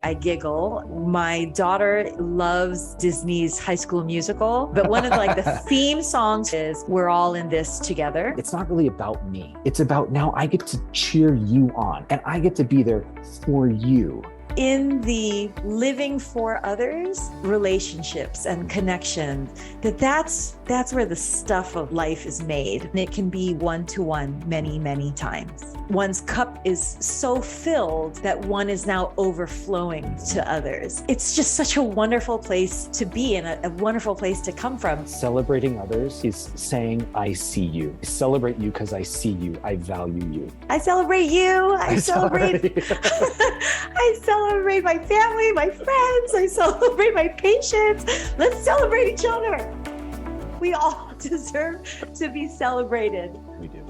I giggle. My daughter loves Disney's High School Musical, but one of the theme songs is "We're all in this together." It's not really about me. It's about now I get to cheer you on and I get to be there for you. In the living for others, relationships and connections, that's where the stuff of life is made. And it can be one-to-one many, many times. One's cup is so filled that one is now overflowing to others. It's just such a wonderful place to be and a wonderful place to come from. Celebrating others is saying, I see you. I celebrate you because I see you. I value you. I celebrate you. I celebrate my family, my friends. I celebrate my patients. Let's celebrate each other. We all deserve to be celebrated. We do.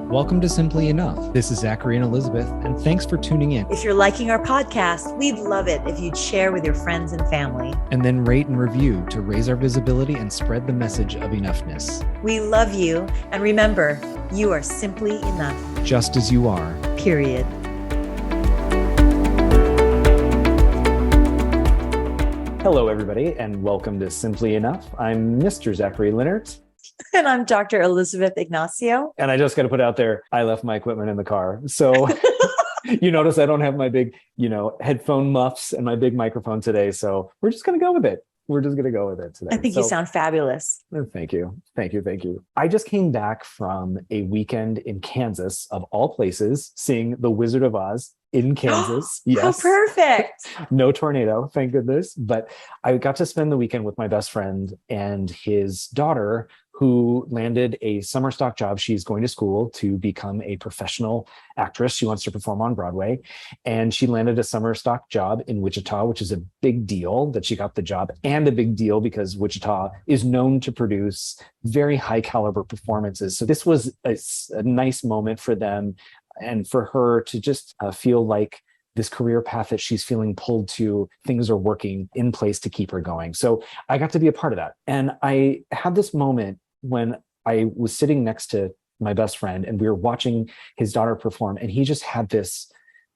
Welcome to Simply Enough. This is Zachary and Elizabeth, and thanks for tuning in. If you're liking our podcast, we'd love it if you'd share with your friends and family. And then rate and review to raise our visibility and spread the message of enoughness. We love you, and remember, you are simply enough. Just as you are. Period. Hello, everybody, and welcome to Simply Enough. I'm Mr. Zachary Leonard. And I'm Dr. Elizabeth Ignacio. And I just got to put out there, I left my equipment in the car. So you notice I don't have my big, headphone muffs and my big microphone today. So we're just going to go with it. We're just going to go with it today. I think you sound fabulous. Thank you. Thank you. I just came back from a weekend in Kansas, of all places, seeing The Wizard of Oz in Kansas. Yes. How perfect. No tornado, thank goodness. But I got to spend the weekend with my best friend and his daughter, who landed a summer stock job. She's going to school to become a professional actress. She wants to perform on Broadway. And she landed a summer stock job in Wichita, which is a big deal that she got the job, and a big deal because Wichita is known to produce very high caliber performances. So this was a nice moment for them and for her to just feel like this career path that she's feeling pulled to, things are working in place to keep her going. So I got to be a part of that. And I had this moment when I was sitting next to my best friend and we were watching his daughter perform, and he just had this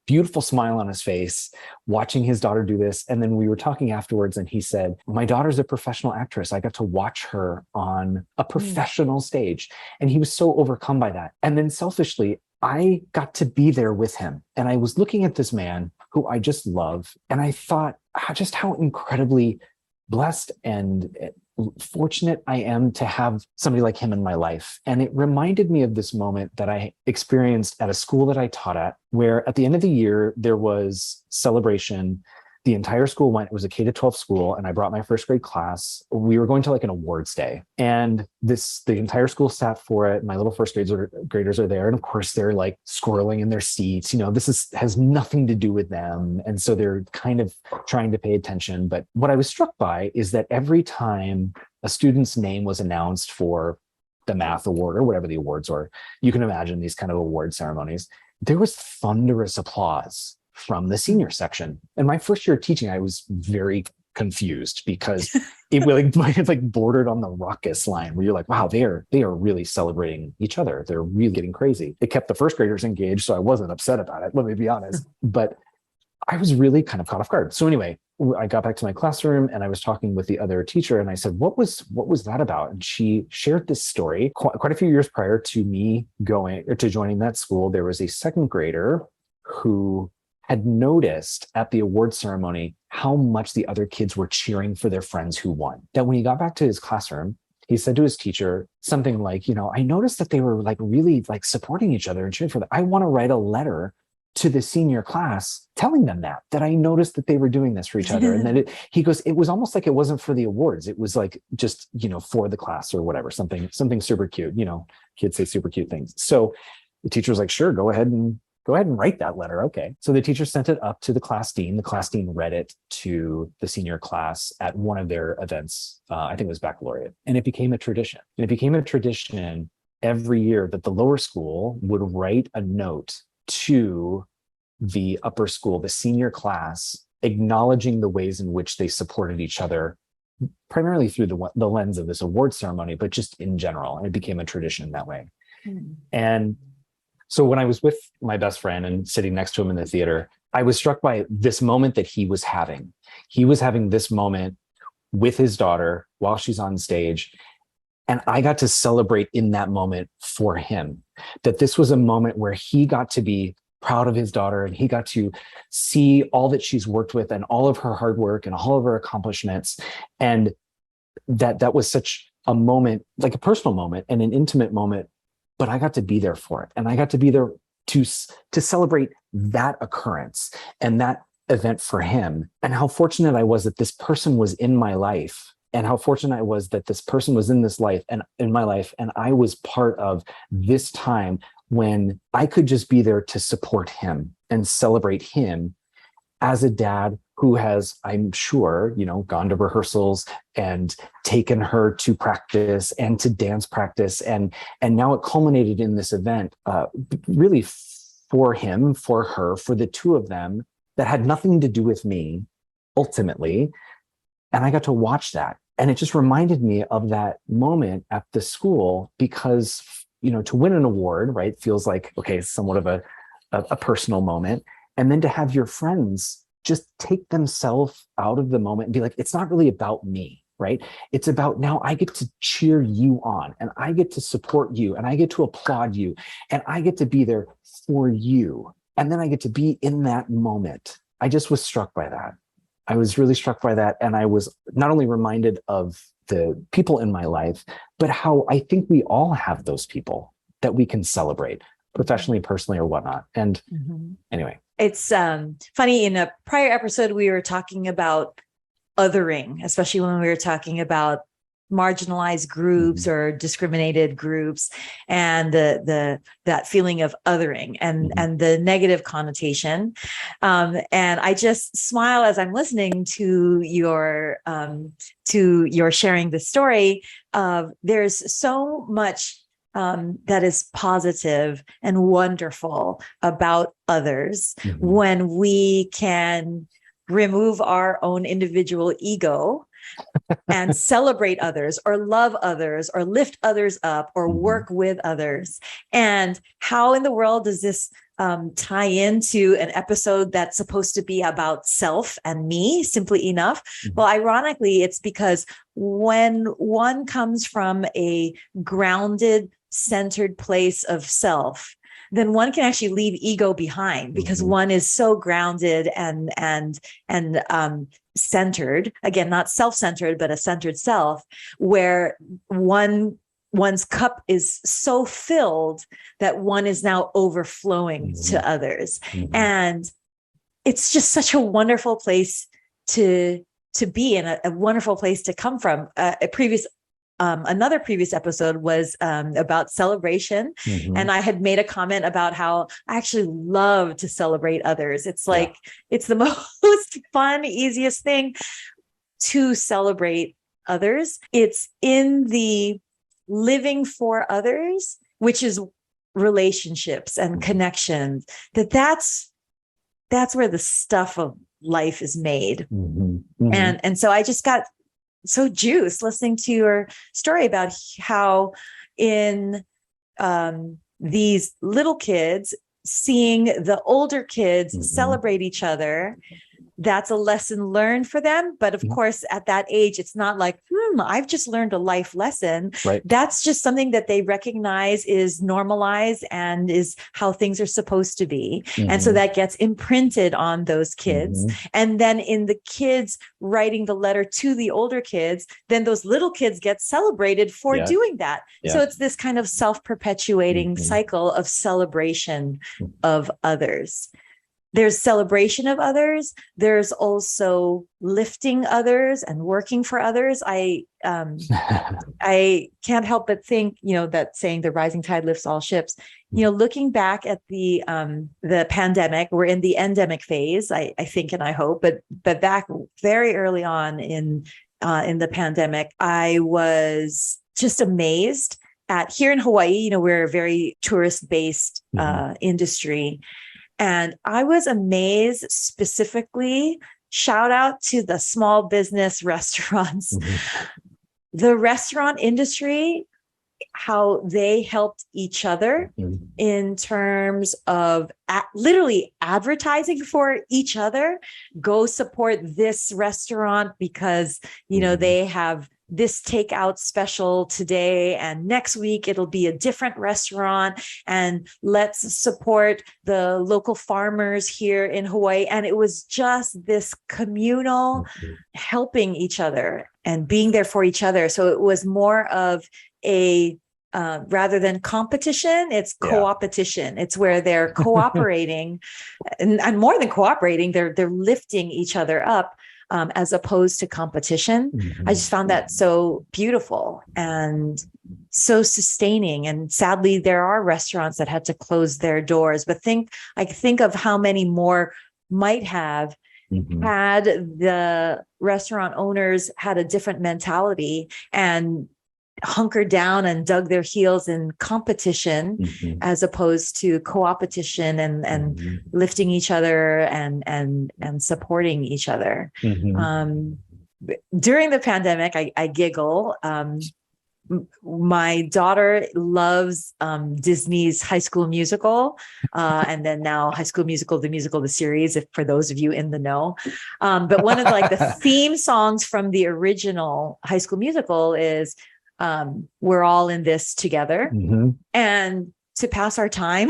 beautiful smile on his face watching his daughter do this. And then we were talking afterwards and he said, my daughter's a professional actress. I got to watch her on a professional stage. And he was so overcome by that. And then selfishly, I got to be there with him. And I was looking at this man who I just love. And I thought just how incredibly blessed and fortunate I am to have somebody like him in my life. And it reminded me of this moment that I experienced at a school that I taught at, where at the end of the year, there was celebration. The entire school went. It was a K-12 school, and I brought my first grade class. We were going to like an awards day, and the entire school sat for it. My little first graders are there, and of course they're like squirreling in their seats. This has nothing to do with them, and so they're kind of trying to pay attention. But what I was struck by is that every time a student's name was announced for the math award or whatever the awards were, you can imagine these kind of award ceremonies, there was thunderous applause from the senior section. And my first year of teaching, I was very confused because it might have bordered on the raucous line where you're like, wow, they are really celebrating each other. They're really getting crazy. It kept the first graders engaged, so I wasn't upset about it, let me be honest. But I was really kind of caught off guard. So anyway, I got back to my classroom and I was talking with the other teacher and I said, what was that about? And she shared this story. Quite a few years prior to me joining that school, there was a second grader who had noticed at the award ceremony how much the other kids were cheering for their friends who won. That when he got back to his classroom, he said to his teacher something like, I noticed that they were really supporting each other and cheering for them. I want to write a letter to the senior class telling them that I noticed that they were doing this for each other. And then he goes, it was almost like it wasn't for the awards. It was just, for the class or whatever, something super cute. Kids say super cute things. So the teacher was like, sure, go ahead and write that letter. Okay. So the teacher sent it up to the class dean. The class dean read it to the senior class at one of their events. I think it was baccalaureate. And it became a tradition. Every year that the lower school would write a note to the upper school, the senior class, acknowledging the ways in which they supported each other, primarily through the lens of this award ceremony, but just in general. And it became a tradition that way. And So when I was with my best friend and sitting next to him in the theater, I was struck by this moment that he was having. He was having this moment with his daughter while she's on stage. And I got to celebrate in that moment for him, that this was a moment where he got to be proud of his daughter and he got to see all that she's worked with and all of her hard work and all of her accomplishments. And that was such a moment, like a personal moment and an intimate moment, but I got to be there for it. And I got to be there to celebrate that occurrence and that event for him. And how fortunate I was that this person was in my life, and how fortunate I was that this person was in this life and in my life. And I was part of this time when I could just be there to support him and celebrate him as a dad who has, I'm sure, gone to rehearsals and taken her to practice and to dance practice. And now it culminated in this event, really for him, for her, for the two of them, that had nothing to do with me, ultimately. And I got to watch that. And it just reminded me of that moment at the school because, to win an award, right, feels like, okay, somewhat of a personal moment. And then to have your friends just take themselves out of the moment and be like, it's not really about me, right? It's about now I get to cheer you on and I get to support you and I get to applaud you and I get to be there for you. And then I get to be in that moment. I just was struck by that. I was really struck by that. And I was not only reminded of the people in my life, but how I think we all have those people that we can celebrate professionally, personally, or whatnot. And anyway. It's funny, in a prior episode, we were talking about othering, especially when we were talking about marginalized groups or discriminated groups, and that feeling of othering and the negative connotation. And I just smile as I'm listening to your sharing the story of there's so much that is positive and wonderful about others when we can remove our own individual ego and celebrate others or love others or lift others up or work with others. And how in the world does this tie into an episode that's supposed to be about self and me, simply enough? Well, ironically, it's because when one comes from a grounded, centered place of self, then one can actually leave ego behind because one is so grounded and centered, again, not self-centered, but a centered self, where one's cup is so filled that one is now overflowing to others. And it's just such a wonderful place to be in, a wonderful place to come from. Another previous episode was about celebration. And I had made a comment about how I actually love to celebrate others. It's like, it's the most fun, easiest thing to celebrate others. It's in the living for others, which is relationships and connections, that's where the stuff of life is made. And so I just got so juiced listening to your story about how in these little kids, seeing the older kids celebrate each other, that's a lesson learned for them. But of course, at that age, it's not like, I've just learned a life lesson. Right. That's just something that they recognize is normalized and is how things are supposed to be. And so that gets imprinted on those kids. And then in the kids writing the letter to the older kids, then those little kids get celebrated for doing that. So it's this kind of self-perpetuating cycle of celebration of others. There's celebration of others. There's also lifting others and working for others. I can't help but think, that saying the rising tide lifts all ships, looking back at the pandemic, we're in the endemic phase, I think, and I hope, but back very early on in the pandemic, I was just amazed at, here in Hawaii, we're a very tourist-based industry. And I was amazed, specifically, shout out to the small business restaurants. The restaurant industry how they helped each other Mhm. in terms of literally advertising for each other. Go support this restaurant because, they have this takeout special today, and next week it'll be a different restaurant, and let's support the local farmers here in Hawaii. And it was just this communal helping each other and being there for each other. So it was more of a rather than competition, it's co-opetition. It's where they're cooperating, and more than cooperating, they're lifting each other up, as opposed to competition. I just found that so beautiful and so sustaining. And sadly, there are restaurants that had to close their doors. But think of how many more might have had the restaurant owners had a different mentality and hunkered down and dug their heels in competition as opposed to co-opetition and lifting each other and supporting each other. During the pandemic, I giggle. My daughter loves Disney's High School Musical, and then now High School Musical, the series, if for those of you in the know. But one of the theme songs from the original High School Musical is we're all in this together. And to pass our time,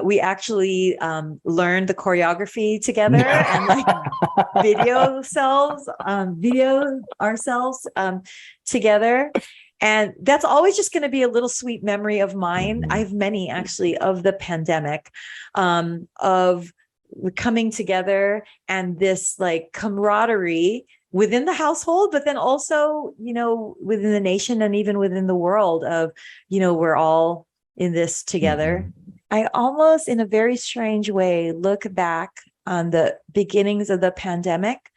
we actually learned the choreography together and video ourselves together. And that's always just going to be a little sweet memory of mine. I have many actually of the pandemic, of coming together and this camaraderie within the household, but then also, within the nation and even within the world of, we're all in this together. I almost, in a very strange way, look back on the beginnings of the pandemic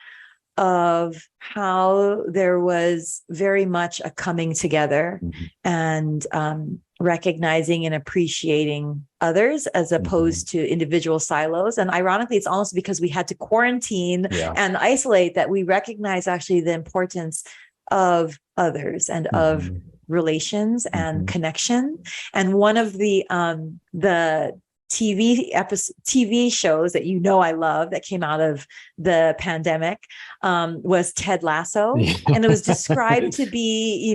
of how there was very much a coming together and recognizing and appreciating others as opposed to individual silos. And ironically, it's almost because we had to quarantine and isolate that we recognize actually the importance of others and of relations and connection. And one of the TV shows that I love that came out of the pandemic was Ted Lasso. And it was described to be,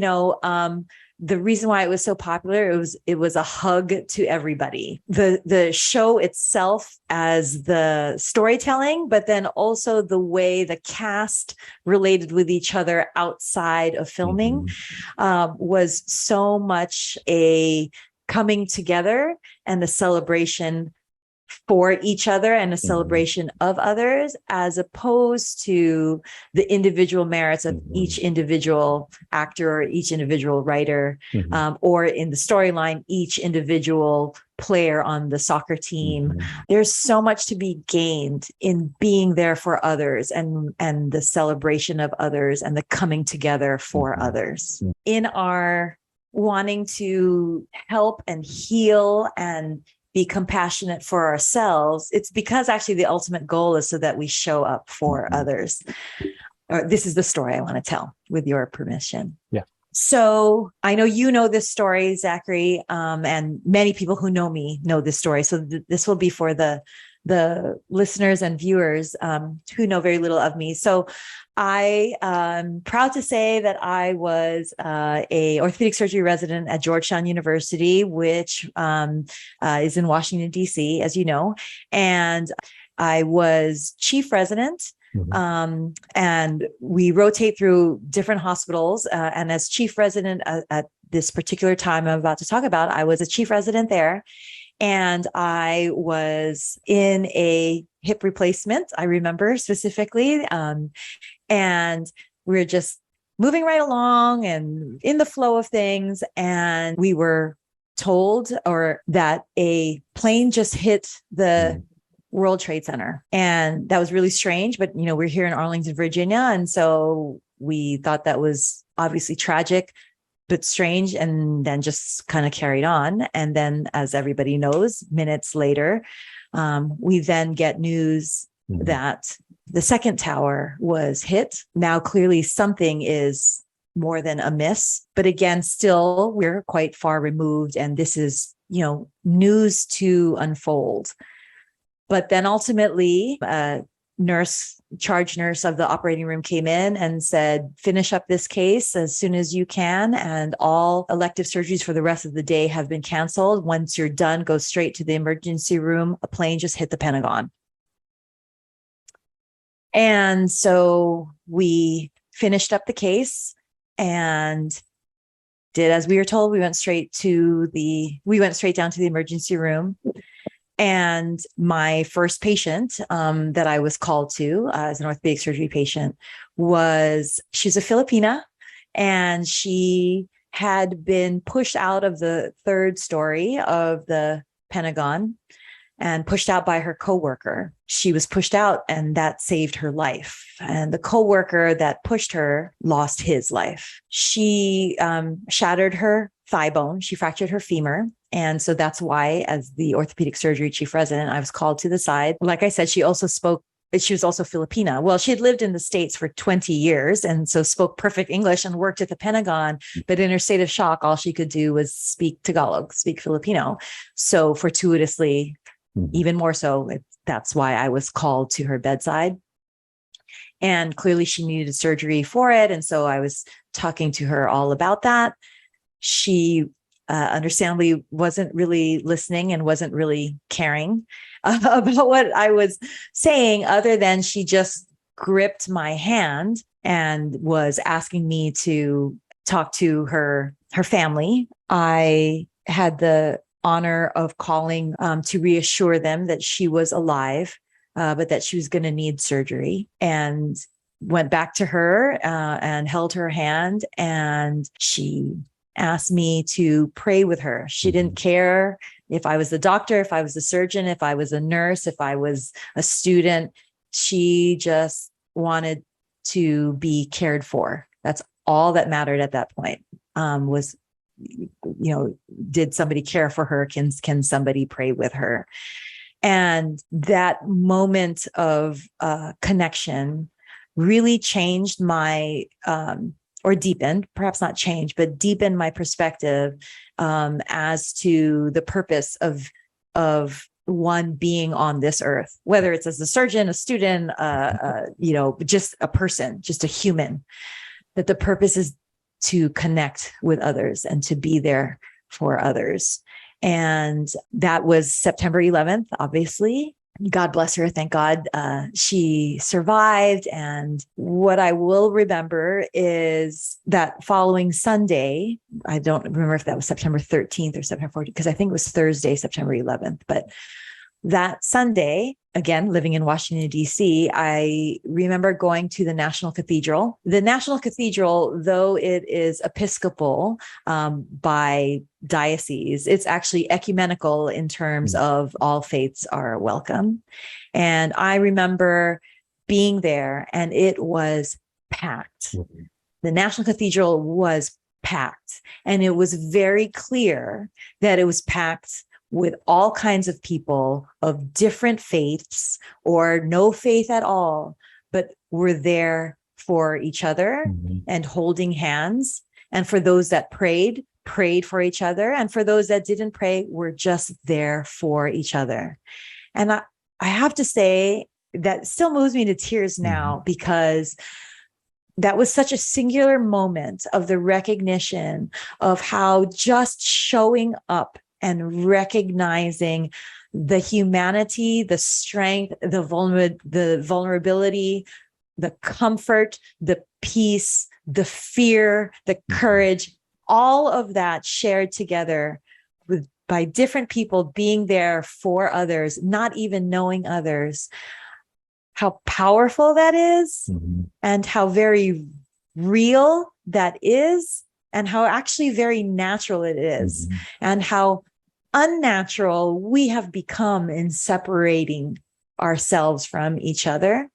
the reason why it was so popular, it was a hug to everybody. The show itself as the storytelling, but then also the way the cast related with each other outside of filming was so much a coming together and a celebration for each other and a celebration of others, as opposed to the individual merits of each individual actor or each individual writer, or in the storyline, each individual player on the soccer team. There's so much to be gained in being there for others and the celebration of others and the coming together for others. In our wanting to help and heal and be compassionate for ourselves, it's because actually the ultimate goal is so that we show up for others. This is the story I want to tell, with your permission. Yeah. So I know you know this story, Zachary, and many people who know me know this story. So this will be for the listeners and viewers who know very little of me. So I am proud to say that I was a orthopedic surgery resident at Georgetown University, which is in Washington, D.C., as you know. And I was chief resident. And we rotate through different hospitals. And as chief resident at this particular time I'm about to talk about, I was a chief resident there. And I was in a hip replacement, I remember specifically. And we were just moving right along and in the flow of things. And we were told that a plane just hit the World Trade Center. And that was really strange. But, we're here in Arlington, Virginia. And so we thought that was obviously tragic, but strange, and then just kind of carried on. And then, as everybody knows, minutes later, we then get news that the second tower was hit. Now, clearly something is more than a miss. But again, still, we're quite far removed, and this is, news to unfold. But then ultimately, charge nurse of the operating room came in and said, finish up this case as soon as you can. And all elective surgeries for the rest of the day have been canceled. Once you're done, go straight to the emergency room. A plane just hit the Pentagon. And so we finished up the case and did as we were told. We went straight down to the emergency room. And my first patient that I was called to as an orthopedic surgery patient she's a Filipina, and she had been pushed out of the third story of the Pentagon and pushed out by her coworker. She was pushed out, and that saved her life. And the coworker that pushed her lost his life. She shattered her thigh bone. She fractured her femur. And so that's why, as the orthopedic surgery chief resident, I was called to the side. Like I said, she was also Filipina. Well, she had lived in the States for 20 years and so spoke perfect English and worked at the Pentagon. But in her state of shock, all she could do was speak Tagalog, speak Filipino. So fortuitously, even more so, that's why I was called to her bedside. And clearly she needed surgery for it. And so I was talking to her all about that. She understandably wasn't really listening and wasn't really caring about what I was saying, other than she just gripped my hand and was asking me to talk to her family. I had the honor of calling to reassure them that she was alive, but that she was going to need surgery, and went back to her and held her hand, and she asked me to pray with her. She didn't care if I was the doctor, if I was the surgeon, if I was a nurse, if I was a student. She just wanted to be cared for. That's all that mattered at that point. Was, did somebody care for her? Can somebody pray with her? And that moment of connection really changed my or deepened, perhaps not changed, but deepened my perspective as to the purpose of one being on this earth, whether it's as a surgeon, a student, just a person, just a human, that the purpose is to connect with others and to be there for others. And that was September 11th, obviously. God bless her. Thank God she survived. And what I will remember is that following Sunday, I don't remember if that was September 13th or September 14th, because I think it was Thursday, September 11th. But that Sunday, again, living in Washington, D.C., I remember going to the National Cathedral. The National Cathedral, though it is Episcopal by diocese, it's actually ecumenical in terms of all faiths are welcome. And I remember being there, and it was packed. The National Cathedral was packed, and it was very clear that it was packed with all kinds of people of different faiths or no faith at all, but were there for each other and holding hands. And for those that prayed for each other. And for those that didn't pray, were just there for each other. And I have to say that still moves me to tears now, because that was such a singular moment of the recognition of how just showing up and recognizing the humanity, the strength, the vulnerability, the comfort, the peace, the fear, the courage, all of that shared together by different people being there for others, not even knowing others. How powerful that is, and how very real that is, and how actually very natural it is, and how unnatural we have become in separating ourselves from each other.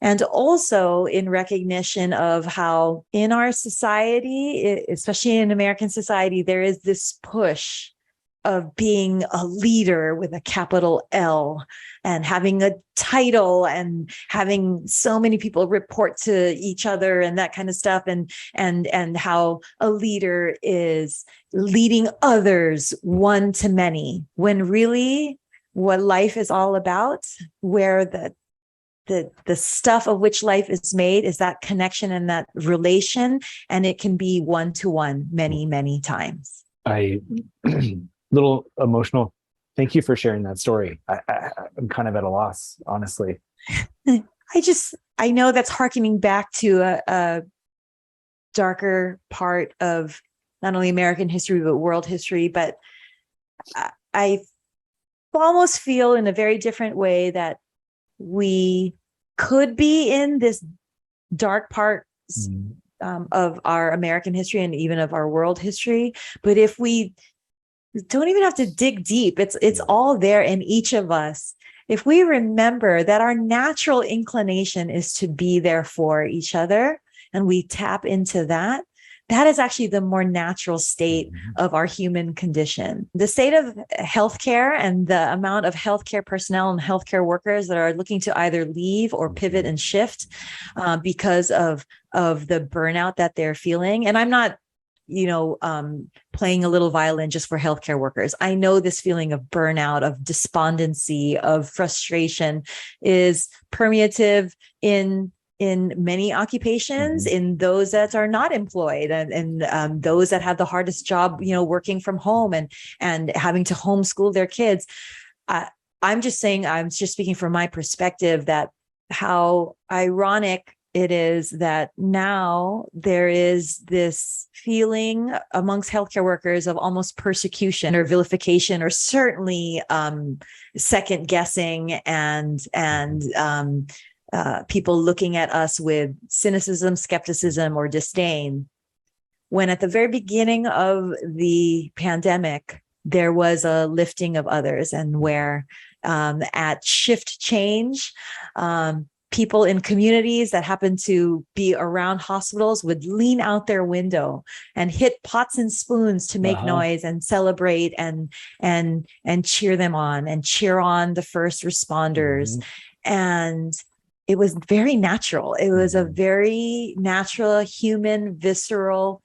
And also in recognition of how in our society, especially in American society, there is this push of being a leader with a capital L and having a title and having so many people report to each other and that kind of stuff, and how a leader is leading others one to many, when really what life is all about, where the stuff of which life is made, is that connection and that relation, and it can be one to one many, many times. I little emotional. Thank you for sharing that story. I'm kind of at a loss, honestly. I know that's hearkening back to a darker part of not only American history, but world history. But I almost feel in a very different way that we could be in this dark part of our American history and even of our world history. But if we don't even have to dig deep, it's all there in each of us. If we remember that our natural inclination is to be there for each other, and we tap into that, that is actually the more natural state of our human condition. The state of healthcare and the amount of healthcare personnel and healthcare workers that are looking to either leave or pivot and shift because of the burnout that they're feeling. And I'm not, playing a little violin just for healthcare workers. I know this feeling of burnout, of despondency, of frustration is permeative in many occupations, in those that are not employed, and those that have the hardest job, working from home and having to homeschool their kids. I'm just speaking from my perspective, that how ironic it is that now there is this feeling amongst healthcare workers of almost persecution or vilification, or certainly second guessing and people looking at us with cynicism, skepticism, or disdain. When at the very beginning of the pandemic, there was a lifting of others, and where at shift change, people in communities that happen to be around hospitals would lean out their window and hit pots and spoons to make noise and celebrate and cheer them on and cheer on the first responders. And it was very natural. It was a very natural, human, visceral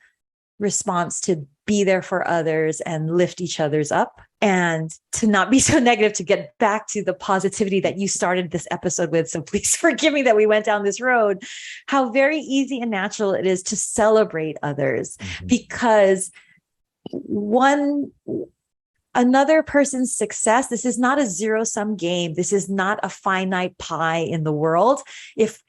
response to be there for others and lift each other's up, and to not be so negative, to get back to the positivity that you started this episode with. So please forgive me that we went down this road. How very easy and natural it is to celebrate others, because another person's success, this is not a zero-sum game. This is not a finite pie in the world. If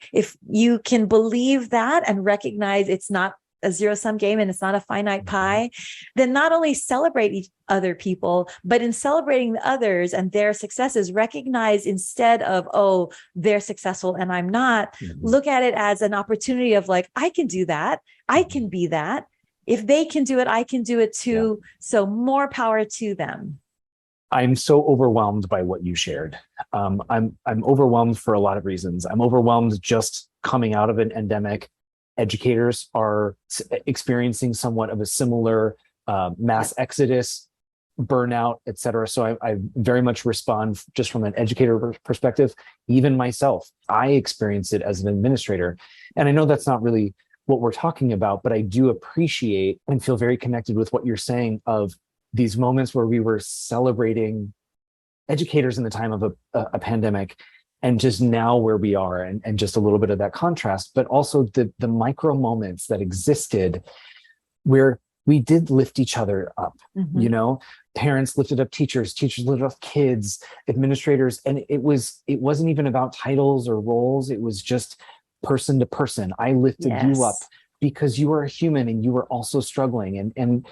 you can believe that and recognize it's not a zero-sum game and it's not a finite pie, then not only celebrate other people, but in celebrating the others and their successes, recognize, instead of, oh, they're successful and I'm not, look at it as an opportunity of like, I can do that. I can be that. If they can do it, I can do it too. Yeah. So more power to them. I'm so overwhelmed by what you shared. I'm overwhelmed for a lot of reasons. I'm overwhelmed just coming out of an endemic. Educators are experiencing somewhat of a similar mass exodus, burnout, et cetera. So I very much respond just from an educator perspective. Even myself, I experience it as an administrator. And I know that's not really what we're talking about, but I do appreciate and feel very connected with what you're saying of these moments where we were celebrating educators in the time of a pandemic, and just now where we are, and just a little bit of that contrast, but also the micro moments that existed where we did lift each other up. Parents lifted up teachers lifted up kids, administrators, and it wasn't even about titles or roles. It was just person to person. I lifted you up because you are a human and you were also struggling. And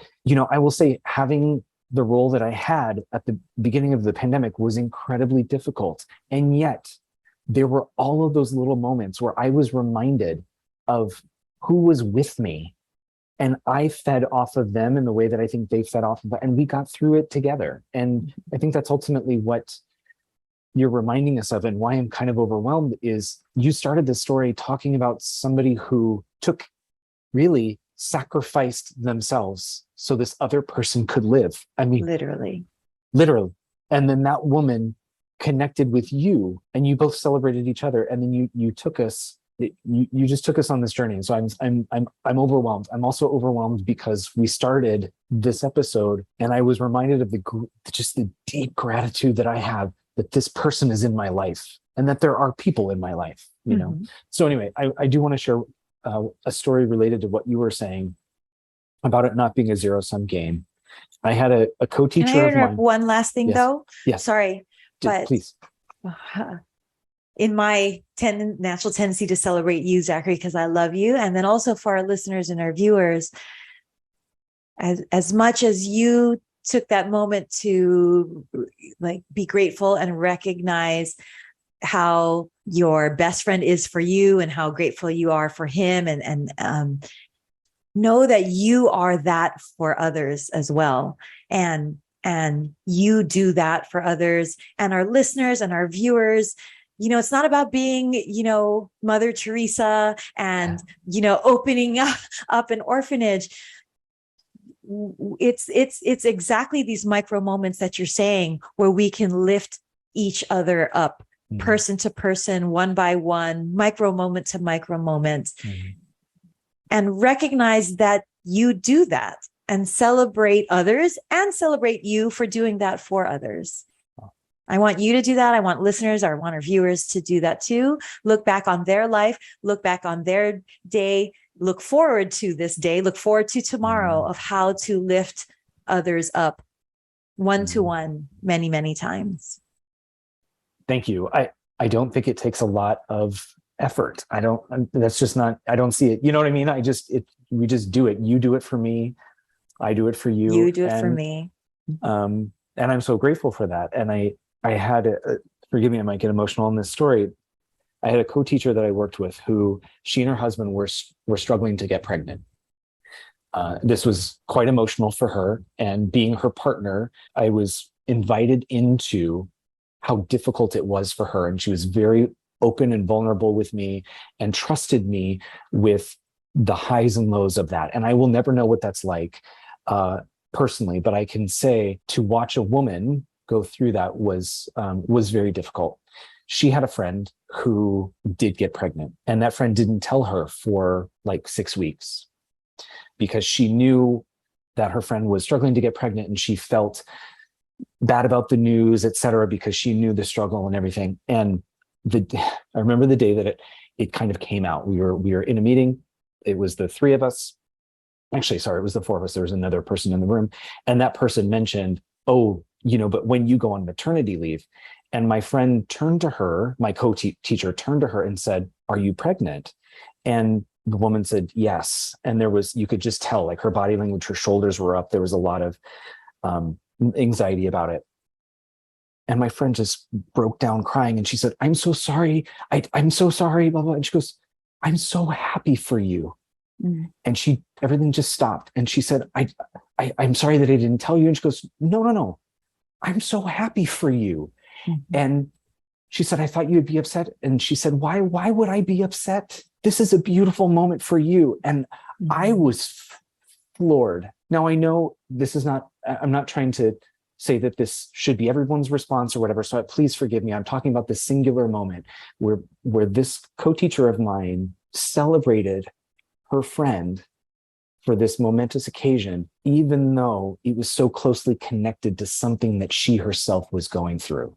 I will say, having the role that I had at the beginning of the pandemic was incredibly difficult. And yet there were all of those little moments where I was reminded of who was with me, and I fed off of them in the way that I think they fed off of it, and we got through it together. And I think that's ultimately what you're reminding us of, and why I'm kind of overwhelmed is you started this story talking about somebody who really sacrificed themselves so this other person could live. I mean, literally. literally. And then that woman connected with you, and you both celebrated each other. And then you took us, you just took us on this journey. And so I'm overwhelmed. I'm also overwhelmed because we started this episode and I was reminded of just the deep gratitude that I have that this person is in my life and that there are people in my life, you know? So anyway, I do want to share a story related to what you were saying about it not being a zero-sum game. I had a co-teacher Can I of interrupt mine. one last thing, Yes. though? Yes. Sorry, but Please. in my natural tendency to celebrate you, Zachary, because I love you, and then also for our listeners and our viewers, as much as you took that moment to like be grateful and recognize how your best friend is for you and how grateful you are for him, and know that you are that for others as well, and you do that for others and our listeners and our viewers. You know, it's not about being, you know, Mother Teresa and, you know, opening up an orphanage. It's exactly these micro moments that you're saying where we can lift each other up, person to person, one by one, micro moment to micro moment, and recognize that you do that and celebrate others and celebrate you for doing that for others. I want you to do that. I want listeners, I want our viewers to do that too. Look back on their life, look back on their day, look forward to this day, look forward to tomorrow of how to lift others up one to one, many, many times. Thank you. I don't think it takes a lot of effort. That's just not, I don't see it. You know what I mean? We just do it. You do it for me. I do it for you. You do it for me. And I'm so grateful for that. And I had, forgive me, I might get emotional in this story. I had a co-teacher that I worked with who she and her husband were struggling to get pregnant. This was quite emotional for her. And being her partner, I was invited into how difficult it was for her. And she was very open and vulnerable with me and trusted me with the highs and lows of that. And I will never know what that's like personally, but I can say to watch a woman go through that was very difficult. She had a friend who did get pregnant, and that friend didn't tell her for like 6 weeks because she knew that her friend was struggling to get pregnant, and she felt bad about the news, et cetera, because she knew the struggle and everything. And I remember the day that it kind of came out. We were in a meeting. It was the three of us. Actually, sorry, it was the four of us. There was another person in the room. And that person mentioned, oh, you know, but when you go on maternity leave, and my friend turned to her, my co-teacher turned to her and said, are you pregnant? And the woman said, yes. And you could just tell, like, her body language, her shoulders were up. There was a lot of anxiety about it. And my friend just broke down crying. And she said, I'm so sorry. I'm so sorry, blah, blah. And she goes, I'm so happy for you. And everything just stopped. And she said, I'm sorry that I didn't tell you. And she goes, no. I'm so happy for you. And she said, I thought you'd be upset. And she said, why would I be upset? This is a beautiful moment for you. And I was floored. Now I know I'm not trying to say that this should be everyone's response or whatever. So please forgive me. I'm talking about the singular moment where this co-teacher of mine celebrated her friend for this momentous occasion, even though it was so closely connected to something that she herself was going through.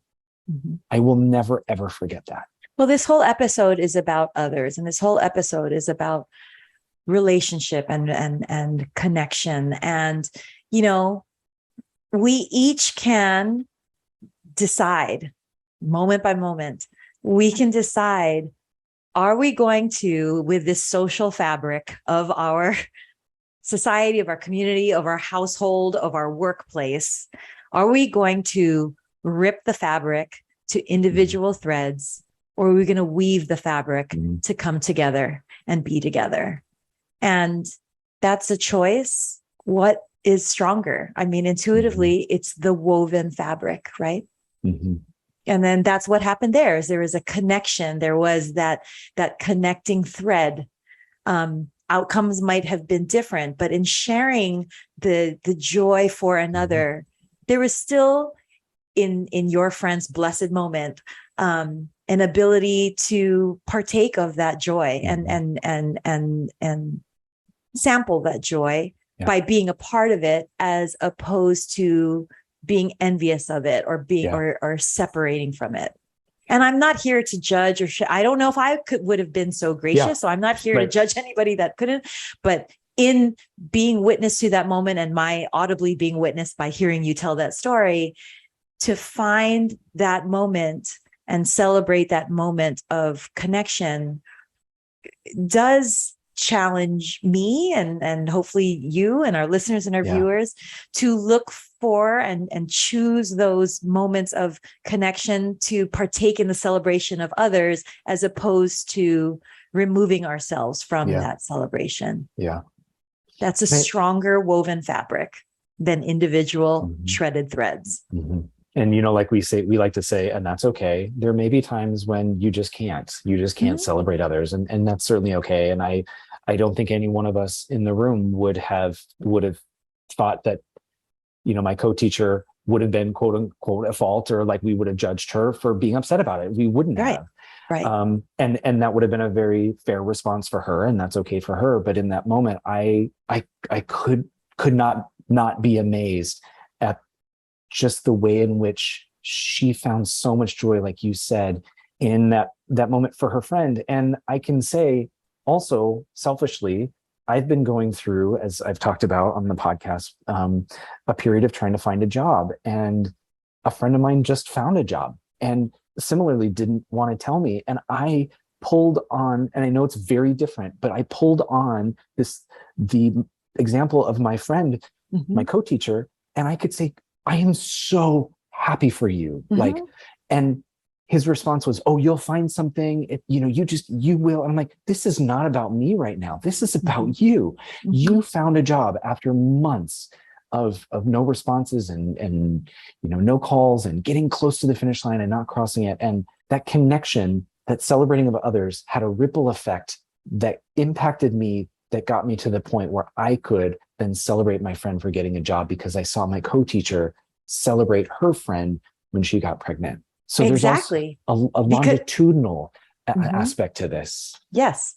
I will never, ever forget that. Well, this whole episode is about others, and this whole episode is about relationship and connection. And, you know, we each can decide moment by moment, we can decide, are we going to, with this social fabric of our society, of our community, of our household, of our workplace, are we going to rip the fabric to individual threads, or are we going to weave the fabric to come together and be together? And that's a choice. What is stronger? I mean, intuitively, it's the woven fabric, right? And then that's what happened there. There was a connection. There was that connecting thread. Outcomes might have been different, but in sharing the joy for another, there was still in your friend's blessed moment, an ability to partake of that joy and sample that joy by being a part of it, as opposed to being envious of it or being or separating from it. And I'm not here to judge I don't know if I would have been so gracious. So I'm not here to judge anybody that couldn't, but in being witness to that moment and my audibly being witnessed by hearing you tell that story, to find that moment and celebrate that moment of connection does challenge me and hopefully you and our listeners and our viewers to look for and choose those moments of connection to partake in the celebration of others, as opposed to removing ourselves from that celebration. That's a stronger woven fabric than individual shredded threads. And, like we like to say, and that's okay. There may be times when you just can't celebrate others. And that's certainly okay. And I don't think any one of us in the room would have thought that, my co-teacher would have been quote unquote at fault, or like we would have judged her for being upset about it. We wouldn't have. Right. And that would have been a very fair response for her, and that's okay for her. But in that moment, I could not be amazed at just the way in which she found so much joy, like you said, in that moment for her friend. And I can say also selfishly, I've been going through, as I've talked about on the podcast, a period of trying to find a job. And a friend of mine just found a job and similarly didn't want to tell me. And I pulled on, and I know it's very different, but I pulled on the example of my friend, my co-teacher, and I could say, I am so happy for you. And his response was, oh, you'll find something, you will. And I'm like, this is not about me right now. This is about you. You found a job after months of no responses and no calls and getting close to the finish line and not crossing it. And that connection, that celebrating of others, had a ripple effect that impacted me, that got me to the point where I could then celebrate my friend for getting a job, because I saw my co-teacher celebrate her friend when she got pregnant. So there's also a longitudinal aspect to this. Yes,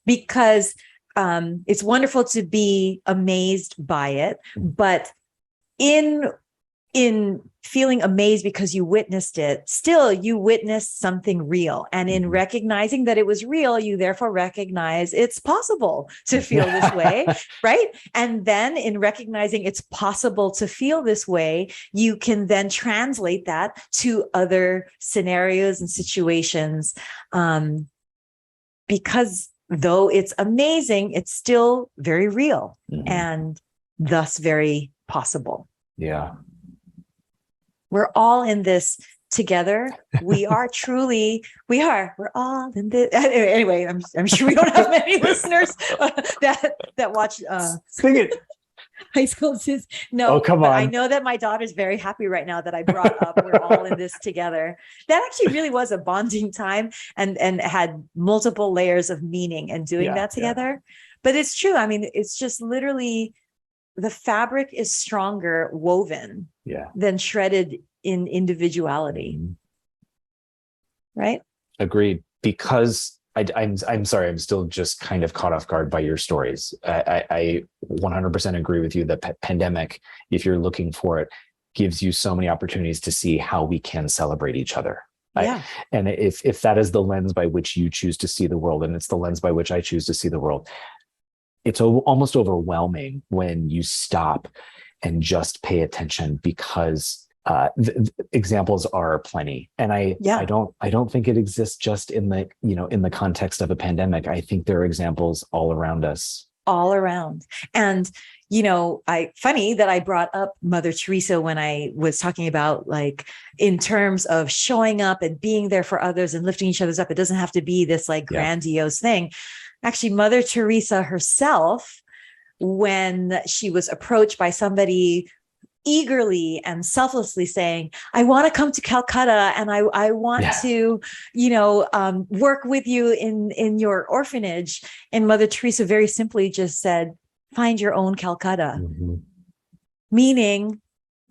because it's wonderful to be amazed by it, but in feeling amazed because you witnessed it, still you witnessed something real. And in recognizing that it was real, you therefore recognize it's possible to feel this way, right? And then in recognizing it's possible to feel this way, you can then translate that to other scenarios and situations. Because though it's amazing, it's still very real and thus very possible. Yeah. We're all in this together. We're all in this. Anyway, I'm sure we don't have many listeners that watch Sing it. High School Sis. No, oh, come on. I know that my daughter's very happy right now that I brought up we're all in this together. That actually really was a bonding time and had multiple layers of meaning and doing that together. But it's true. I mean, it's just literally the fabric is stronger woven than shredded in individuality. Right? Agreed. Because I'm sorry, I'm still just kind of caught off guard by your stories. I 100% agree with you. The pandemic, if you're looking for it, gives you so many opportunities to see how we can celebrate each other. And if that is the lens by which you choose to see the world, and it's the lens by which I choose to see the world, it's almost overwhelming when you stop and just pay attention, because the examples are plenty. And I don't think it exists just in the context of a pandemic. I think there are examples all around us. All around. And, funny that I brought up Mother Teresa when I was talking about, like, in terms of showing up and being there for others and lifting each other's up. It doesn't have to be this grandiose thing. Actually, Mother Teresa herself, when she was approached by somebody eagerly and selflessly saying, I want to come to Calcutta and I want to, work with you in your orphanage. And Mother Teresa very simply just said, find your own Calcutta. Meaning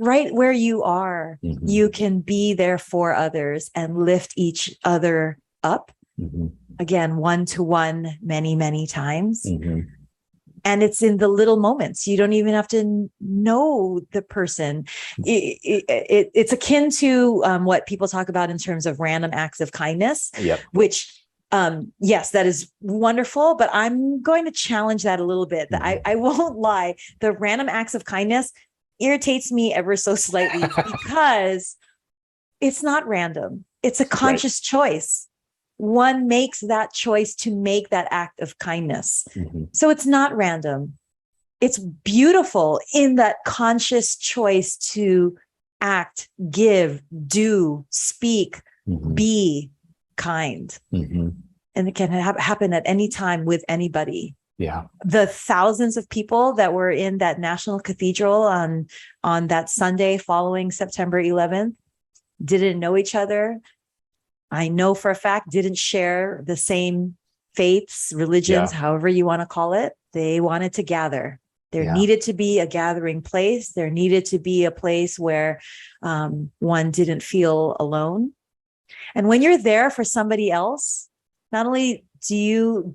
right where you are, Mhm. you can be there for others and lift each other up. Mhm. Again, one to one, many, many times. Mhm. And it's in the little moments. You don't even have to know the person. It's akin to what people talk about in terms of random acts of kindness, Yep. which, yes, that is wonderful. But I'm going to challenge that a little bit. I won't lie. The random acts of kindness irritates me ever so slightly because it's not random. It's a conscious choice. One makes that choice to make that act of kindness. Mhm. So it's not random. It's beautiful in that conscious choice to act, give, do, speak, Mhm. be kind. Mhm. And it can happen at any time with anybody. Yeah. The thousands of people that were in that National Cathedral on that Sunday following September 11th didn't know each other. I know for a fact didn't share the same faiths, religions, however you want to call it. They wanted to gather. There needed to be a gathering place. There needed to be a place where one didn't feel alone. And when you're there for somebody else, not only do you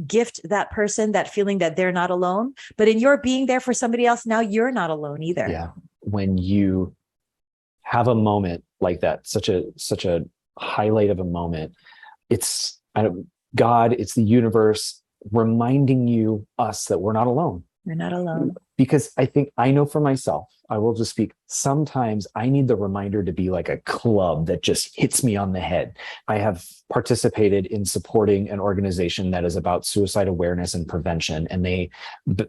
gift that person that feeling that they're not alone, but in your being there for somebody else, now you're not alone either. Yeah. When you have a moment like that, such a highlight of a moment, it's God, it's the universe reminding us that we're not alone. You're not alone. Because I know for myself, I will just speak, sometimes I need the reminder to be like a club that just hits me on the head. I have participated in supporting an organization that is about suicide awareness and prevention. And they,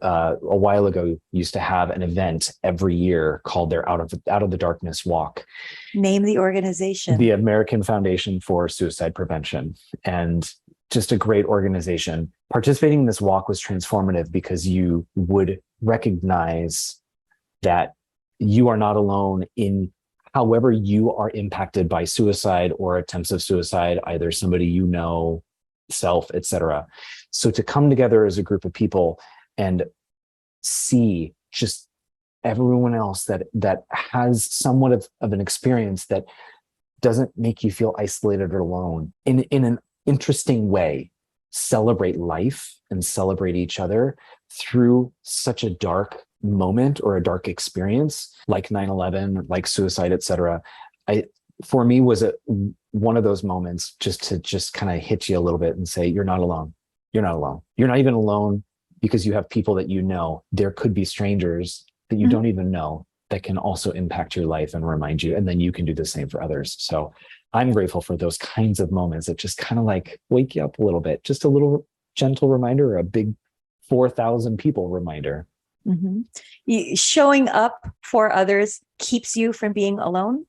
a while ago, used to have an event every year called their Out of the Darkness Walk. Name the organization. The American Foundation for Suicide Prevention. And just a great organization. Participating in this walk was transformative because you would recognize that you are not alone in however you are impacted by suicide or attempts of suicide, either somebody you know, self, etc. So to come together as a group of people and see just everyone else that has somewhat of an experience that doesn't make you feel isolated or alone in an interesting way, celebrate life and celebrate each other through such a dark moment or a dark experience like 9/11, like suicide, etc. For me was one of those moments just to kind of hit you a little bit and say, you're not alone. You're not alone. You're not even alone because you have people that you know. There could be strangers that you don't even know that can also impact your life and remind you, and then you can do the same for others. So I'm grateful for those kinds of moments that just kind of like wake you up a little bit, just a little gentle reminder, or a big 4,000 people reminder. Showing up for others keeps you from being alone.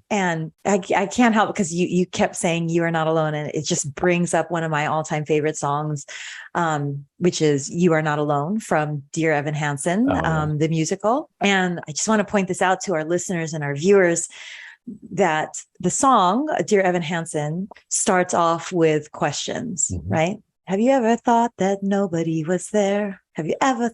And I can't help because you kept saying you are not alone. And it just brings up one of my all-time favorite songs, which is You Are Not Alone from Dear Evan Hansen, the musical. And I just want to point this out to our listeners and our viewers that the song, Dear Evan Hansen, starts off with questions, right? Have you ever thought that nobody was there? Have you ever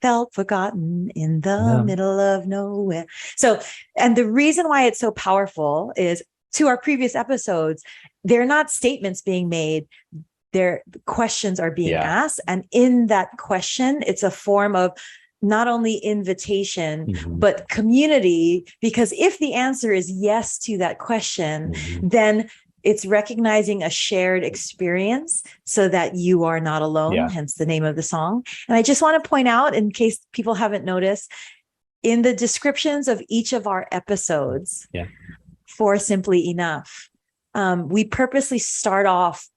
felt forgotten in the middle of nowhere? So, and the reason why it's so powerful is, to our previous episodes, they're not statements being made. Their questions are being asked. And in that question, it's a form of not only invitation, but community, because if the answer is yes to that question, then it's recognizing a shared experience so that you are not alone, hence the name of the song. And I just want to point out, in case people haven't noticed, in the descriptions of each of our episodes for Simply Enough, we purposely start off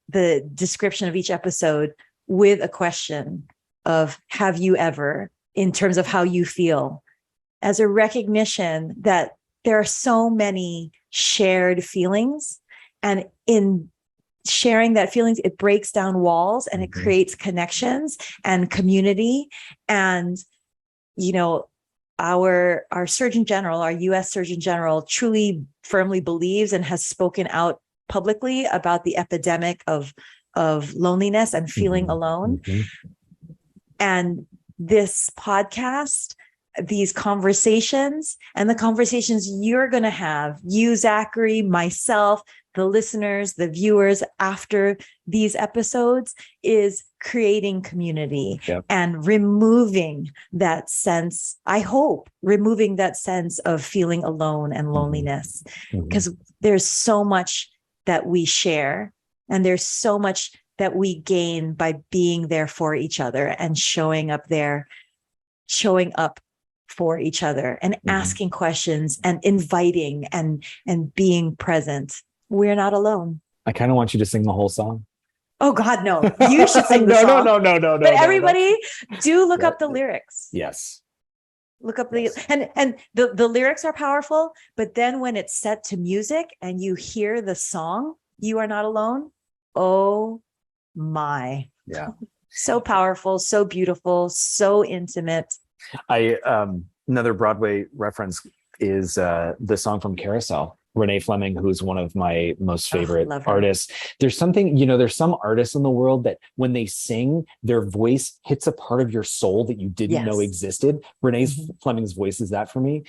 the description of each episode with a question of, have you ever, in terms of how you feel, as a recognition that there are so many shared feelings. And in sharing that feelings, it breaks down walls and it creates connections and community. And, you know, our Surgeon General, our US Surgeon General, truly firmly believes and has spoken out publicly about the epidemic of loneliness and feeling alone. And this podcast these conversations and the conversations you're going to have, you, Zachary, myself, the listeners, the viewers after these episodes, is creating community and removing that sense, I hope, removing that sense of feeling alone and loneliness, because there's so much that we share and there's so much that we gain by being there for each other and showing up for each other and asking questions and inviting and being present. We're not alone. I kind of want you to sing the whole song. Oh God, no. You should sing the song. No. But everybody do look up the lyrics. Yes. Look up and the lyrics are powerful, but then when it's set to music and you hear the song, You Are Not Alone. Oh my. Yeah. So powerful, so beautiful, so intimate. Another Broadway reference is the song from Carousel, Renee Fleming, who's one of my most favorite artists. There's something, there's some artists in the world that when they sing, their voice hits a part of your soul that you didn't know existed. Renee Fleming's voice is that for me.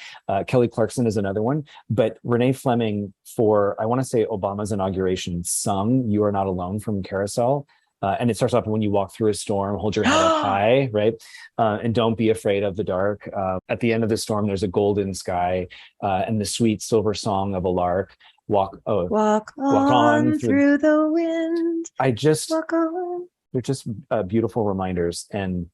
Kelly Clarkson is another one. But Renee Fleming, for, I want to say, Obama's inauguration, sung You Are Not Alone from Carousel. And it starts off, when you walk through a storm, hold your head up high, right? And don't be afraid of the dark. At the end of the storm, there's a golden sky and the sweet silver song of a lark. Walk on through the wind. They're just beautiful reminders. And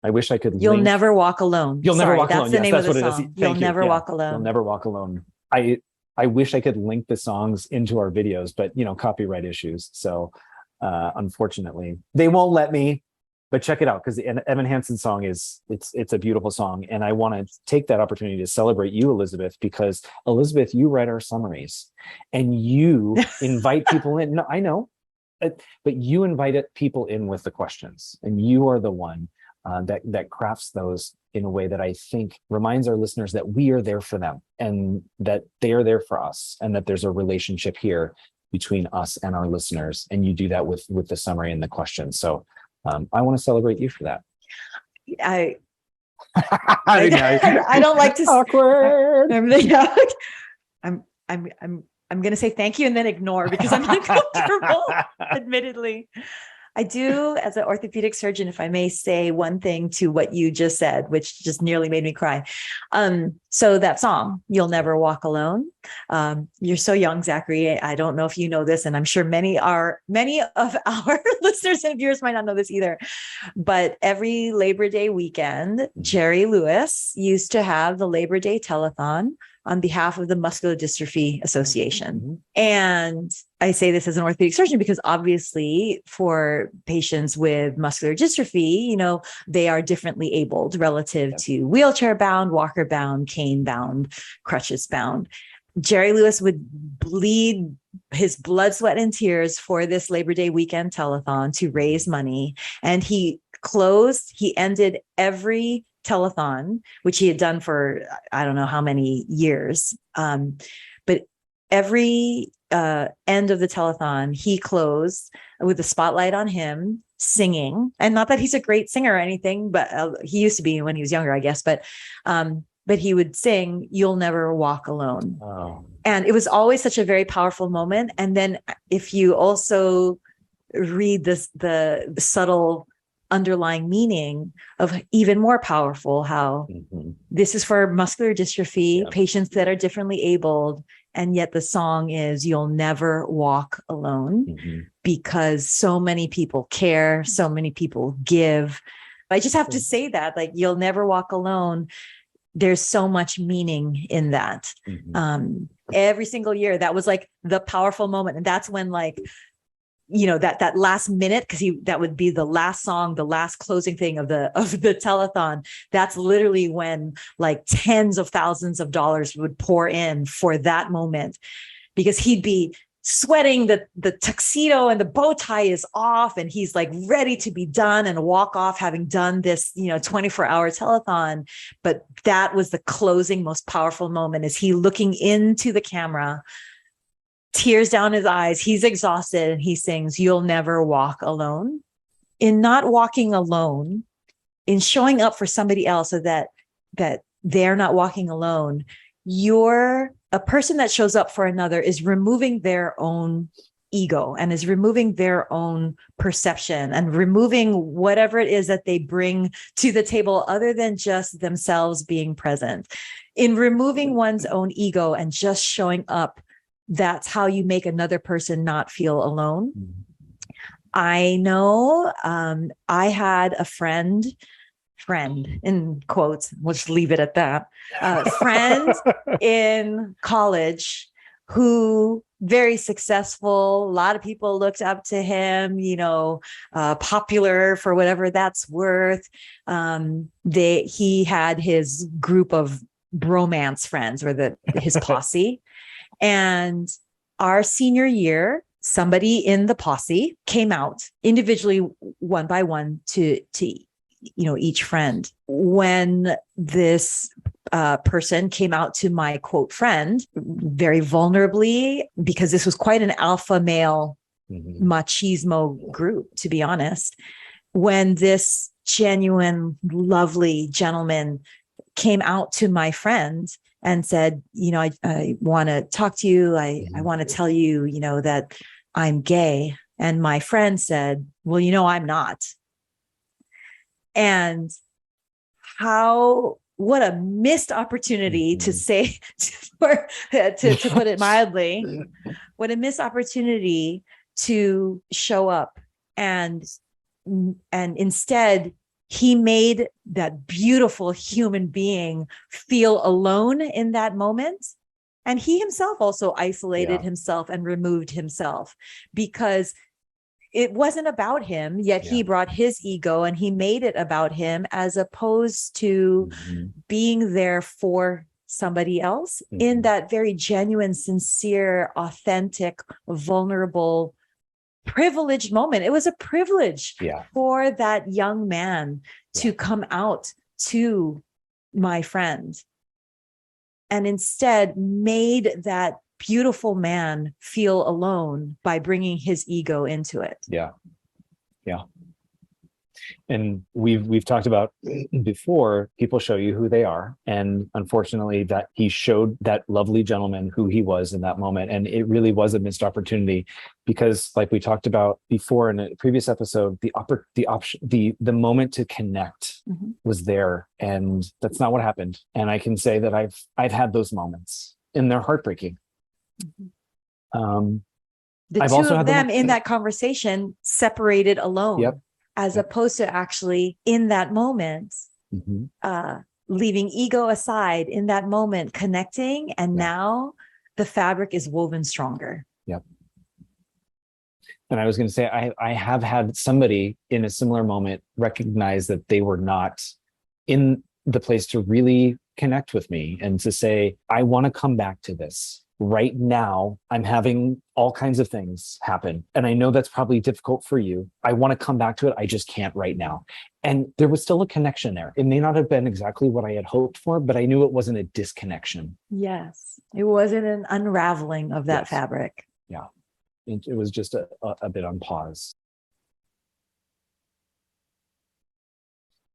I wish I could. You'll never walk alone. You'll never walk alone. That's the name of the song. song. You'll never walk alone. You'll never walk alone. I wish I could link the songs into our videos, but copyright issues. So unfortunately they won't let me, but check it out, because the Evan Hansen song it's a beautiful song. And I want to take that opportunity to celebrate you, Elizabeth, because Elizabeth, you write our summaries and you invite people in. No, I know, but you invited people in with the questions, and you are the one that crafts those in a way that I think reminds our listeners that we are there for them and that they are there for us, and that there's a relationship here between us and our listeners. And you do that with the summary and the questions. So I want to celebrate you for that. I don't like to awkward. I'm going to say thank you and then ignore, because I'm uncomfortable, admittedly. I do, as an orthopedic surgeon, if I may say one thing to what you just said, which just nearly made me cry. So that song, You'll Never Walk Alone. You're so young, Zachary. I don't know if you know this, and I'm sure many of our listeners and viewers might not know this either. But every Labor Day weekend, Jerry Lewis used to have the Labor Day telethon on behalf of the Muscular Dystrophy Association. And I say this as an orthopedic surgeon because obviously for patients with muscular dystrophy, they are differently abled relative to wheelchair bound, walker bound, cane bound, crutches bound. Jerry Lewis would bleed his blood, sweat, and tears for this Labor Day weekend telethon to raise money. And he ended every telethon, which he had done for I don't know how many years, but every end of the telethon he closed with a spotlight on him singing. And not that he's a great singer or anything, but he used to be when he was younger, I guess, but he would sing You'll Never Walk Alone. And it was always such a very powerful moment. And then if you also read the subtle underlying meaning of even more powerful, how this is for muscular dystrophy patients that are differently abled, and yet the song is You'll Never Walk Alone, because so many people care, so many people give. I just have to say that, like, you'll never walk alone. There's so much meaning in that. Every single year, that was like the powerful moment. And that's when, like, that last minute, because that would be the last song, the last closing thing of the telethon. That's literally when like tens of thousands of dollars would pour in for that moment, because he'd be sweating, the tuxedo and the bow tie is off, and he's like ready to be done and walk off, having done this 24-hour telethon. But that was the closing, most powerful moment, is he looking into the camera, tears down his eyes, he's exhausted, and he sings You'll Never Walk Alone. In not walking alone, in showing up for somebody else, so that that they're not walking alone. A person that shows up for another is removing their own ego and is removing their own perception and removing whatever it is that they bring to the table other than just themselves being present. In removing one's own ego and just showing up, that's how you make another person not feel alone. I know I had a friend in quotes, we'll just leave it at that, friend in college who very successful. A lot of people looked up to him, popular for whatever that's worth. He had his group of bromance friends or his posse. And our senior year, somebody in the posse came out individually, one by one, to each friend. When this person came out to my quote friend very vulnerably, because this was quite an alpha male machismo group, to be honest, when this genuine, lovely gentleman came out to my friend and said, I want to talk to you. I want to tell you, that I'm gay. And my friend said, well, I'm not. And what a missed opportunity to say, to put it mildly, what a missed opportunity to show up. And instead, he made that beautiful human being feel alone in that moment. And he himself also isolated himself and removed himself because it wasn't about him, yet he brought his ego and he made it about him, as opposed to being there for somebody else in that very genuine, sincere, authentic, vulnerable, privileged moment. It was a privilege for that young man to come out to my friend, and instead made that beautiful man feel alone by bringing his ego into it. Yeah. And we've talked about before, people show you who they are. And unfortunately, that he showed that lovely gentleman who he was in that moment. And it really was a missed opportunity because, like we talked about before in a previous episode, the moment to connect was there. And that's not what happened. And I can say that I've had those moments, and they're heartbreaking. The I've two also of had them in that conversation separated alone, as opposed to actually in that moment, leaving ego aside, in that moment connecting, and now the fabric is woven stronger. Yep. And I was going to say, I have had somebody in a similar moment recognize that they were not in the place to really connect with me and to say, I want to come back to this. Right now, I'm having all kinds of things happen. And I know that's probably difficult for you. I want to come back to it. I just can't right now. And there was still a connection there. It may not have been exactly what I had hoped for, but I knew it wasn't a disconnection. Yes. It wasn't an unraveling of that fabric. Yeah. It was just a bit on pause.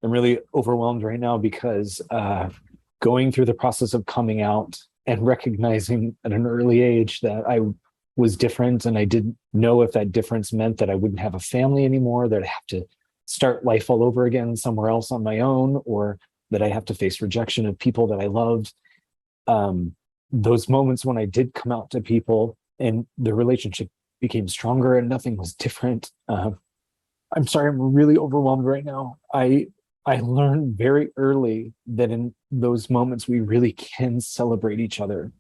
I'm really overwhelmed right now because going through the process of coming out and recognizing at an early age that I was different, and I didn't know if that difference meant that I wouldn't have a family anymore, that I have to start life all over again somewhere else on my own, or that I have to face rejection of people that I loved. Those moments when I did come out to people and the relationship became stronger and nothing was different. I'm sorry, I'm really overwhelmed right now. I learned very early that in those moments, we really can celebrate each other,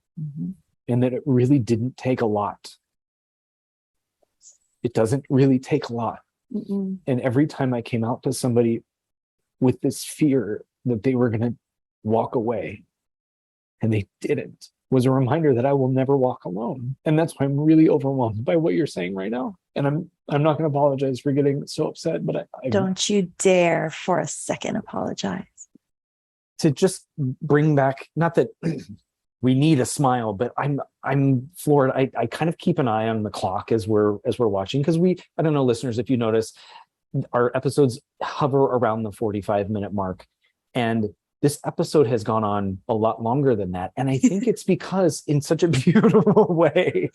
and that it really didn't take a lot. It doesn't really take a lot. And every time I came out to somebody with this fear that they were going to walk away, and they didn't, was a reminder that I will never walk alone. And that's why I'm really overwhelmed by what you're saying right now. And I'm not going to apologize for getting so upset, but I don't you dare for a second apologize. To just bring back, not that we need a smile, but I'm floored. I kind of keep an eye on the clock as we're watching, because I don't know, listeners, if you notice, our episodes hover around the 45-minute mark. And This episode has gone on a lot longer than that. And I think it's because, in such a beautiful way,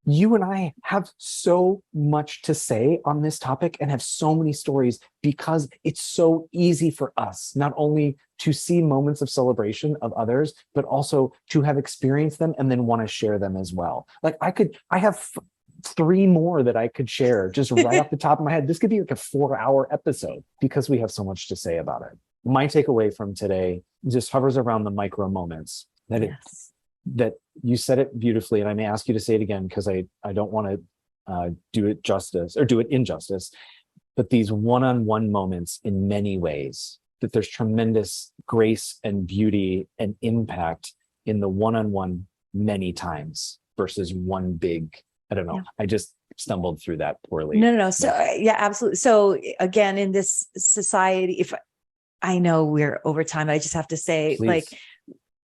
you and I have so much to say on this topic and have so many stories, because it's so easy for us not only to see moments of celebration of others, but also to have experienced them and then want to share them as well. Like I have three more that I could share just right off the top of my head. This could be like a 4-hour episode because we have so much to say about it. My takeaway from today just hovers around the micro moments that you said it beautifully. And I may ask you to say it again, because I don't want to do it justice or do it injustice, but these one-on-one moments in many ways, that there's tremendous grace and beauty and impact in the one-on-one many times versus one big, I don't know. Yeah. I just stumbled through that poorly. No. So yeah, absolutely. So again, in this society, if I know we're over time, I just have to say, please. Like,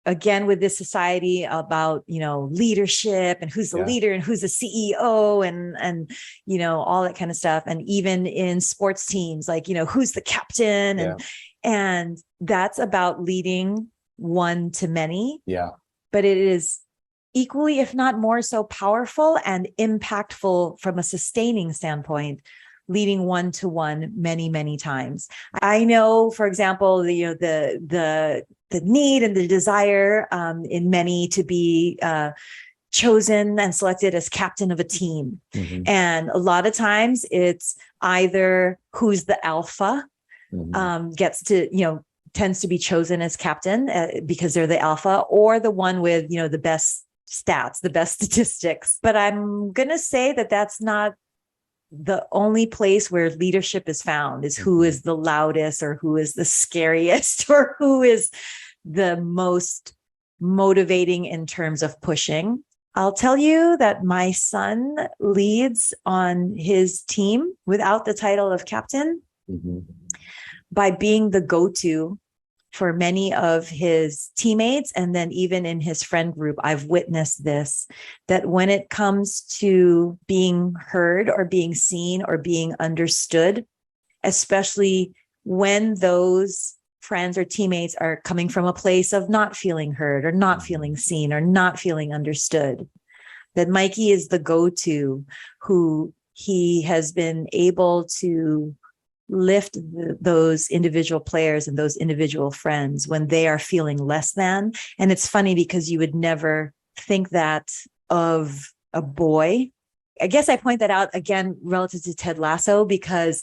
again, with this society about, leadership and who's the leader and who's the CEO and, all that kind of stuff. And even in sports teams, like, who's the captain and that's about leading one to many. Yeah. But it is equally, if not more so, powerful and impactful from a sustaining standpoint, leading one to one many, many times. I know, for example, the need and the desire in many to be chosen and selected as captain of a team. Mm-hmm. And a lot of times it's either who's the alpha tends to be chosen as captain because they're the alpha, or the one with, the best stats, the best statistics. But I'm going to say that that's not the only place where leadership is found, is who is the loudest or who is the scariest or who is the most motivating in terms of pushing. I'll tell you that my son leads on his team without the title of captain by being the go-to for many of his teammates. And then even in his friend group, I've witnessed this, that when it comes to being heard or being seen or being understood, especially when those friends or teammates are coming from a place of not feeling heard or not feeling seen or not feeling understood, that Mikey is the go-to, who he has been able to lift those individual players and those individual friends when they are feeling less than. And it's funny because you would never think that of a boy. I guess I point that out again relative to Ted Lasso, because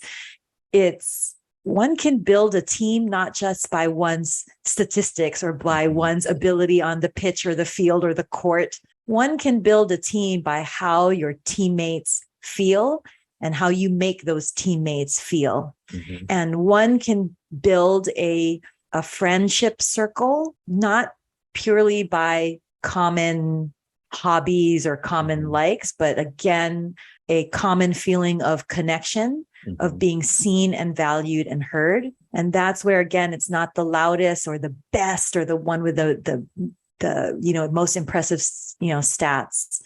one can build a team not just by one's statistics or by one's ability on the pitch or the field or the court. One can build a team by how your teammates feel and how you make those teammates feel. Mm-hmm. And one can build a friendship circle, not purely by common hobbies or common likes, but again, a common feeling of connection, of being seen and valued and heard. And that's where, again, it's not the loudest or the best or the one with the most impressive, stats.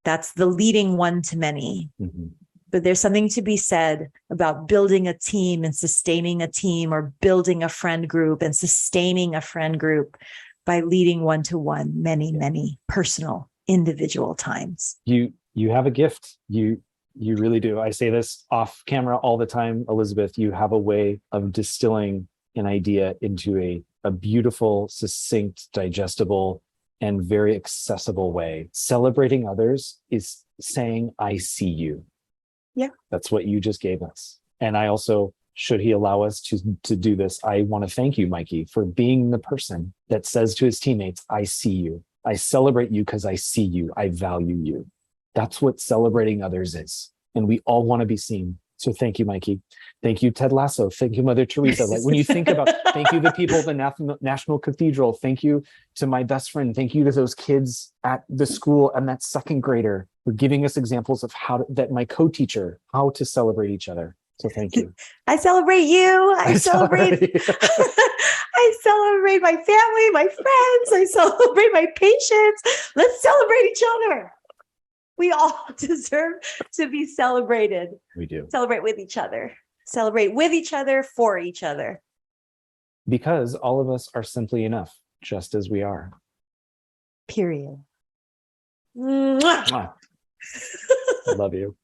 That's the leading one to many. Mm-hmm. But there's something to be said about building a team and sustaining a team, or building a friend group and sustaining a friend group by leading one to one many personal individual times. You have a gift. You really do. I say this off camera all the time, Elizabeth. You have a way of distilling an idea into a beautiful, succinct, digestible, and very accessible way. Celebrating others is saying, I see you. Yeah. That's what you just gave us. And I also, should he allow us to do this, I want to thank you, Mikey, for being the person that says to his teammates, I see you. I celebrate you because I see you. I value you. That's what celebrating others is. And we all want to be seen. So thank you, Mikey. Thank you, Ted Lasso. Thank you, Mother Teresa. Like, when you think about, thank you, the people of the National Cathedral. Thank you to my best friend. Thank you to those kids at the school and that second grader for giving us examples of that my co-teacher, how to celebrate each other. So thank you. I celebrate you. I celebrate I celebrate my family, my friends. I celebrate my patients. Let's celebrate each other. We all deserve to be celebrated. We do. Celebrate with each other. Celebrate with each other, for each other. Because all of us are simply enough, just as we are. Period. Mwah! Mwah. Love you.